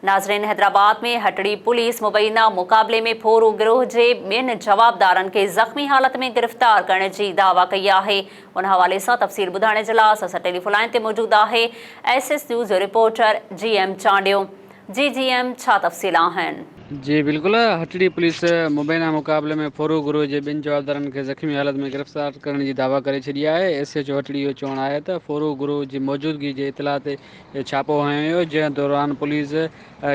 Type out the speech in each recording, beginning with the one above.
नाज़रीन, हैदराबाद में हटड़ी पुलिस मुबैना मुक़ाबले में फोरू गिरोह के ॿियनि जवाबदारनि खे ज़ख़्मी हालत में गिरफ़्तार करण जी दावा कई आहे। उन हवाले सां तफ़सील ॿुधाइण जे लाइ असां टेलीफोन लाइन ते मौजूदु आहे SS news reporter GM Chandio. GM, छा तफ़सील आहिनि? जी बिल्कुल, हटड़ी पुलिस मुबैना मुक़ाबले में फोरू गिरोह के ॿिनि जवाबदारनि खे ज़ख़्मी हालत में गिरफ़्तार करण जी दावा करे छॾी आहे। SHO हटड़ी जो चवणु आहे त फोरू गिरोह जी मौजूदगी जे इतला ते छापो हयो वियो, जंहिं दौरान पुलिस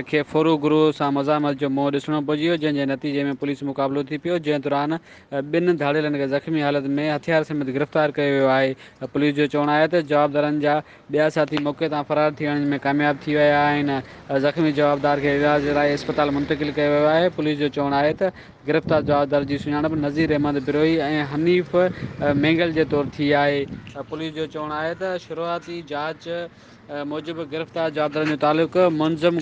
खे फोरू गिरोह सां मज़ामत जो मुंहुं ॾिसणो पइजी वियो, जंहिंजे नतीजे में पुलिस मुक़ाबलो थी पियो, जंहिं दौरान ॿिनि धाड़ेलनि खे ज़ख़्मी हालत में हथियार समेत गिरफ़्तार कयो वियो आहे। पुलिस जो चवणु आहे त जवाबदारनि जा ॿिया साथी मौक़े तां फ़रार थियण में कामयाब थी विया आहिनि। ज़ख़्मी जवाबदार खे इलाज लाइ अस्पताल मुंतक़िल कयो वियो आहे। पुलिस जो चवणु आहे त गिरफ़्तार जवाबदार जी सुञाणप नज़ीर अहमद बिरोही ऐं हनीफ़ मेंगल जे तौरु थी आहे। पुलिस जो चवणु आहे त शुरूआती जांच मूजिबि गिरफ़्तार जवाबदारनि जो तालुक़ मुनज़म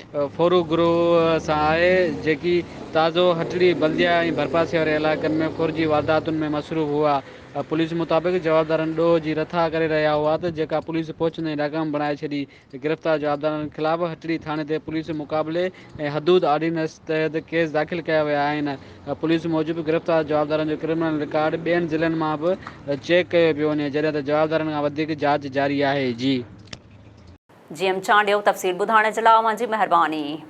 फोरू गिरोह सां आहे, जेकी ताज़ो हटड़ी बल्दिया ऐं भरपासे वारे इलाइक़नि में फौजी वारदातुनि में मसरूफ़ हुआ। पुलिस मुताबिक़ जवाबदारनि ॾोह जी रथा करे रहिया हुआ त जेका पुलिस पहुचंदे नाकाम बणाए छॾी। गिरफ़्तार जवाबदारनि ख़िलाफ़ हटड़ी थाणे ते पुलिस मुक़ाबले ऐं हदूद ऑर्डिनेंस तहत केस दाख़िल कया विया आहिनि। पुलिस मूजिबि गिरफ़्तार जवाबदारनि जो क्रिमिनल रिकॉर्ड ॿियनि ज़िलनि मां बि चेक कयो पियो वञे, जॾहिं त जवाबदारनि खां वधीक जांच जारी आहे। GM चांडियो, तफ़सील ॿुधाइण जे लाइ तव्हांजी महिरबानी।